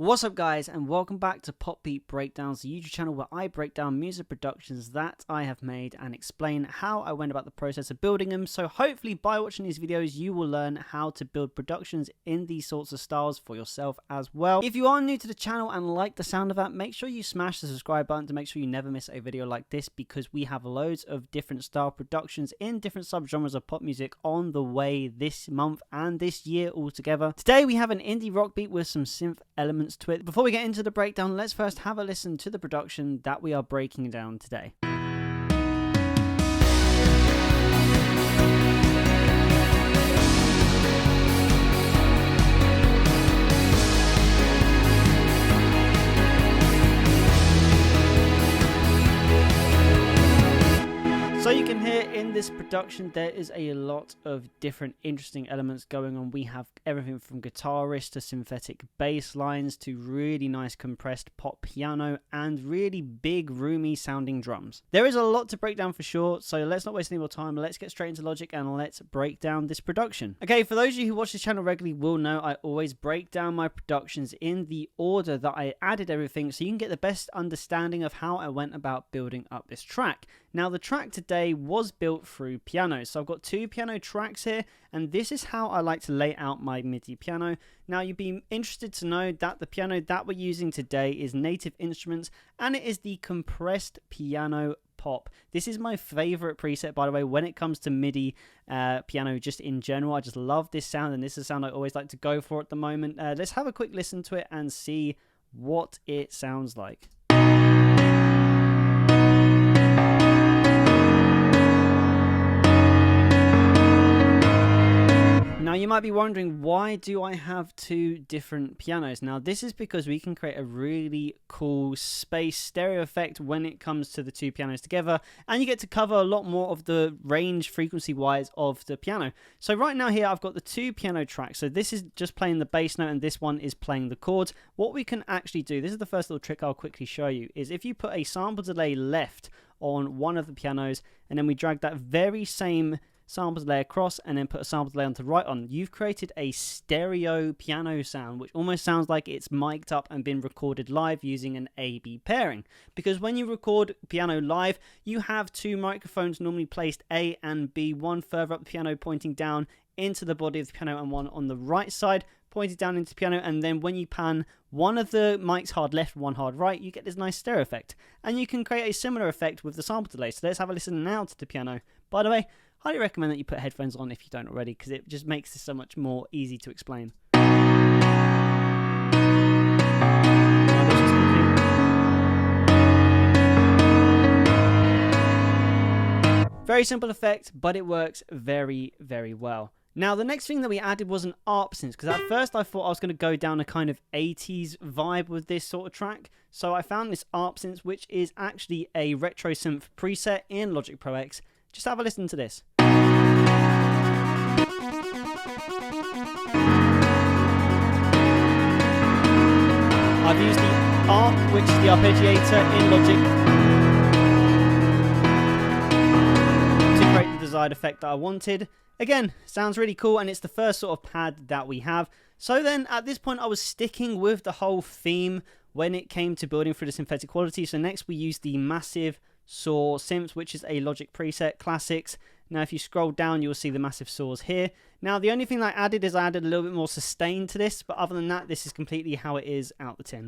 What's up guys, and welcome back to Pop Beat Breakdowns, the YouTube channel where I break down music productions that I have made and explain how I went about the process of building them. So hopefully by watching these videos you will learn how to build productions in these sorts of styles for yourself as well. If you are new to the channel and like the sound of that, make sure you smash the subscribe button to make sure you never miss a video like this, because we have loads of different style productions in different subgenres of pop music on the way this month and this year altogether. Today we have an indie rock beat with some synth elements to it. Before we get into the breakdown, let's first have a listen to the production that we are breaking down today. So you can hear in this production there is a lot of different interesting elements going on. We have everything from guitarists to synthetic bass lines to really nice compressed pop piano and really big roomy sounding drums. There is a lot to break down for sure, so let's not waste any more time. Let's get straight into logic and let's break down this production. Okay, for those of you who watch this channel regularly will know I always break down my productions in the order that I added everything, so you can get the best understanding of how I went about building up this track. Now the track today was built through piano, so I've got two piano tracks here, and this is how I like to lay out my MIDI piano. Now you'd be interested to know that the piano that we're using today is Native Instruments, and it is the compressed piano pop. This is my favorite preset, by the way, when it comes to MIDI piano just in general. I just love this sound, and this is a sound I always like to go for at the moment. Let's have a quick listen to it and see what it sounds like. Now you might be wondering, why do I have two different pianos? Now this is because we can create a really cool space stereo effect when it comes to the two pianos together, and you get to cover a lot more of the range frequency wise of the piano. So right now here I've got the two piano tracks, so this is just playing the bass note and this one is playing the chords. What we can actually do, this is the first little trick I'll quickly show you, is if you put a sample delay left on one of the pianos and then we drag that very same sample delay across and then put a sample delay onto the right on, you've created a stereo piano sound which almost sounds like it's mic'd up and been recorded live using an A/B pairing. Because when you record piano live, you have two microphones normally placed A and B, one further up the piano pointing down into the body of the piano and one on the right side pointed down into the piano, and then when you pan one of the mics hard left and one hard right, you get this nice stereo effect. And you can create a similar effect with the sample delay. So let's have a listen now to the piano. By the way, highly recommend that you put headphones on if you don't already, because it just makes this so much more easy to explain. Very simple effect, but it works very, very well. Now, the next thing that we added was an ARP synth, because at first I thought I was going to go down a kind of 80s vibe with this sort of track. So I found this ARP synth, which is actually a retro synth preset in Logic Pro X. Just have a listen to this. I've used the ARP, which is the arpeggiator in Logic, to create the desired effect that I wanted. Again, sounds really cool, and it's the first sort of pad that we have. So then at this point I was sticking with the whole theme when it came to building through the synthetic quality. So next we used the Massive Saw synth, which is a Logic preset, Classics. Now if you scroll down you'll see the massive saws here. Now the only thing that I added is I added a little bit more sustain to this, but other than that this is completely how it is out the tin.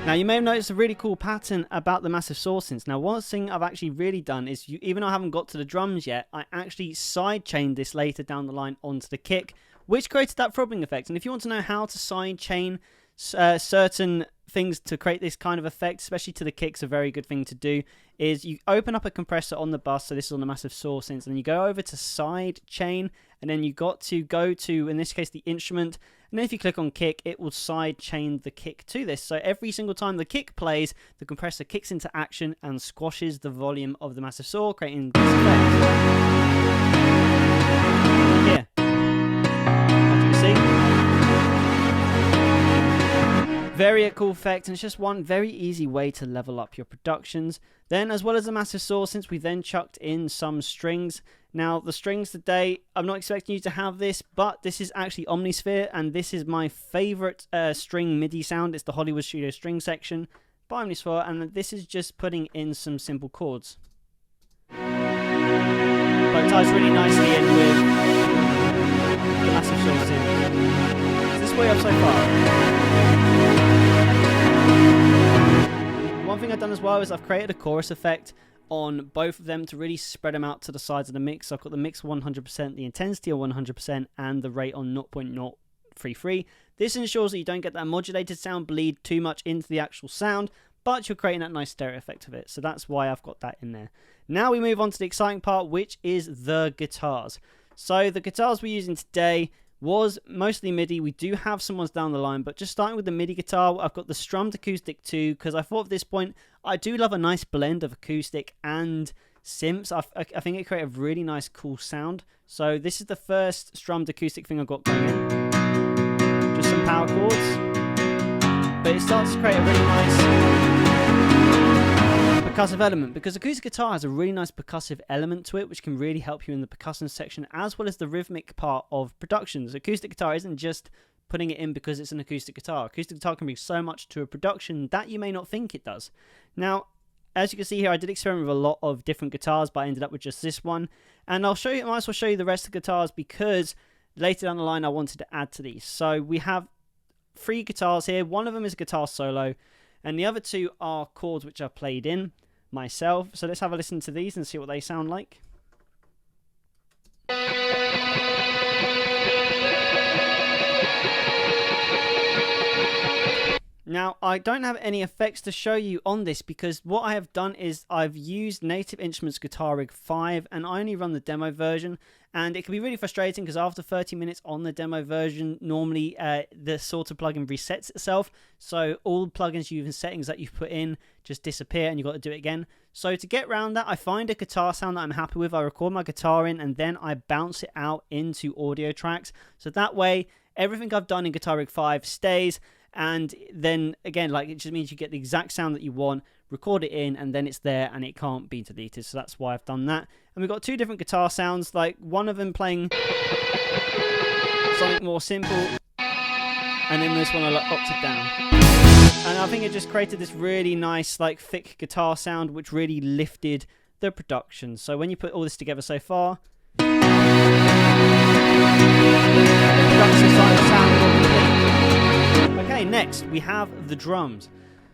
Now you may have noticed a really cool pattern about the massive saw synths. Now one thing I've actually really done is, even though I haven't got to the drums yet, I actually sidechained this later down the line onto the kick, which created that throbbing effect. And if you want to know how to sidechain certain things to create this kind of effect, especially to the kicks, a very good thing to do is you open up a compressor on the bus. So this is on the massive saw synth, and then you go over to sidechain, and then you got to go to, in this case, the instrument, and then if you click on kick, it will sidechain the kick to this. So every single time the kick plays, the compressor kicks into action and squashes the volume of the massive saw, creating this effect. Here, as you can see, very cool effect, and it's just one very easy way to level up your productions. Then, as well as the massive saw, since we then chucked in some strings, Now, the strings today, I'm not expecting you to have this, but this is actually Omnisphere, and this is my favorite string MIDI sound. It's the Hollywood Studio string section by Omnisphere, and this is just putting in some simple chords. But it ties really nicely in with the massive short synth. Is this way up so far? One thing I've done as well is I've created a chorus effect on both of them to really spread them out to the sides of the mix. So I've got the mix 100%, the intensity on 100%, and the rate on 0.033. This ensures that you don't get that modulated sound bleed too much into the actual sound, but you're creating that nice stereo effect of it. So that's why I've got that in there. Now we move on to the exciting part, which is the guitars. So the guitars we're using today was mostly MIDI. We do have some ones down the line, but just starting with the MIDI guitar, I've got the strummed acoustic too, because I thought at this point, I do love a nice blend of acoustic and synths. I think it creates a really nice, cool sound. So this is the first strummed acoustic thing I've got going in. Just some power chords. But it starts to create a really nice percussive element, because acoustic guitar has a really nice percussive element to it, which can really help you in the percussion section as well as the rhythmic part of productions. Acoustic guitar isn't just putting it in because it's an acoustic guitar. Acoustic guitar can bring so much to a production that you may not think it does. Now, as you can see here, I did experiment with a lot of different guitars, but I ended up with just this one. And I'll show you, I might as well show you the rest of the guitars, because later down the line I wanted to add to these. So we have 3 guitars here. One of them is a guitar solo, and the other 2 are chords which I've played in myself. So let's have a listen to these and see what they sound like. Now, I don't have any effects to show you on this, because what I have done is I've used Native Instruments Guitar Rig 5, and I only run the demo version, and it can be really frustrating because after 30 minutes on the demo version, normally the sorter plugin resets itself, so all plugins and settings that you've put in just disappear and you've got to do it again. So to get around that, I find a guitar sound that I'm happy with, I record my guitar in, and then I bounce it out into audio tracks, so that way everything I've done in Guitar Rig 5 stays. And then again, like, it just means you get the exact sound that you want, record it in, and then it's there and it can't be deleted. So that's why I've done that. And we've got 2 different guitar sounds, like one of them playing something more simple, and then this one I upped it down. And I think it just created this really nice, like, thick guitar sound, which really lifted the production. So when you put all this together so far, the production side of the sound is all complete. Okay, next we have the drums.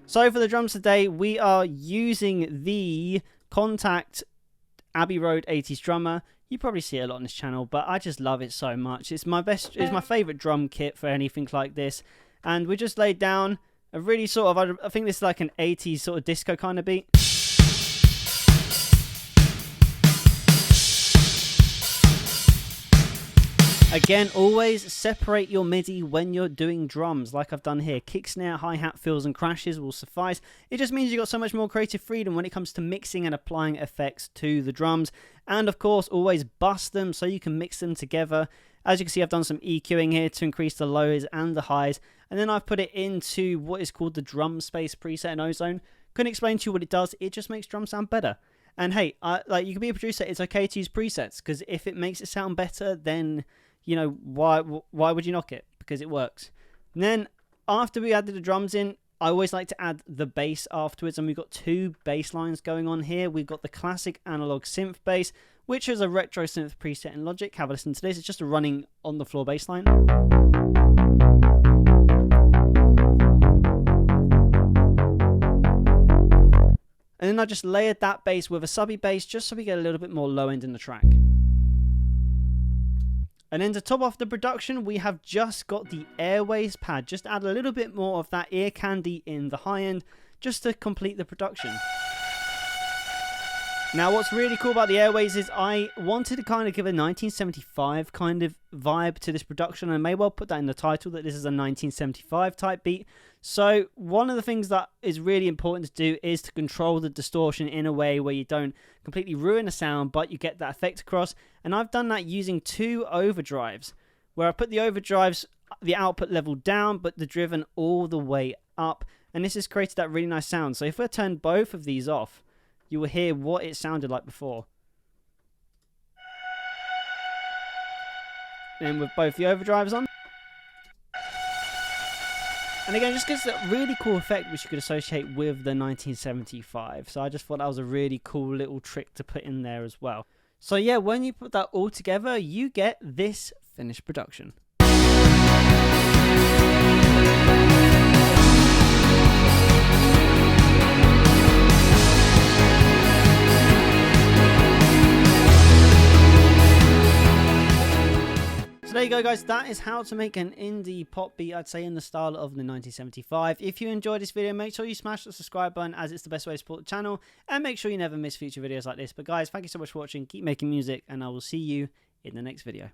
So for the drums today, we are using the Contact Abbey Road 80s drummer. You probably see it a lot on this channel, but I just love it so much. It's my favorite drum kit for anything like this. And we just laid down a really sort of, I think this is like an 80s sort of disco kind of beat. Again, always separate your MIDI when you're doing drums, like I've done here. Kick, snare, hi-hat, fills, and crashes will suffice. It just means you've got so much more creative freedom when it comes to mixing and applying effects to the drums. And of course, always bus them so you can mix them together. As you can see, I've done some EQing here to increase the lows and the highs. And then I've put it into what is called the drum space preset in Ozone. Couldn't explain to you what it does. It just makes drums sound better. And hey, like, you can be a producer. It's okay to use presets, because if it makes it sound better, then, you know, why would you knock it? Because it works. And then after we added the drums in, I always like to add the bass afterwards, and we've got 2 bass lines going on here. We've got the classic analog synth bass, which is a retro synth preset in Logic. Have a listen to this. It's just a running on the floor bass line. And then I just layered that bass with a subby bass, just so we get a little bit more low end in the track. And then to top off the production, we have just got the Airways pad. Just add a little bit more of that ear candy in the high end, just to complete the production. Now, what's really cool about the Airways is I wanted to kind of give a 1975 kind of vibe to this production. I may well put that in the title, that this is a 1975 type beat. So one of the things that is really important to do is to control the distortion in a way where you don't completely ruin the sound, but you get that effect across. And I've done that using 2 overdrives, where I put the overdrives, the output level down, but the driven all the way up. And this has created that really nice sound. So if I turn both of these off, you will hear what it sounded like before. And with both the overdrives on. And again, just gives a really cool effect which you could associate with the 1975. So I just thought that was a really cool little trick to put in there as well. So yeah, when you put that all together, you get this finished production. So there you go, guys. That is how to make an indie pop beat, I'd say in the style of the 1975. If you enjoyed this video, make sure you smash the subscribe button, as it's the best way to support the channel, and make sure you never miss future videos like this. But guys, thank you so much for watching. Keep making music, and I will see you in the next video.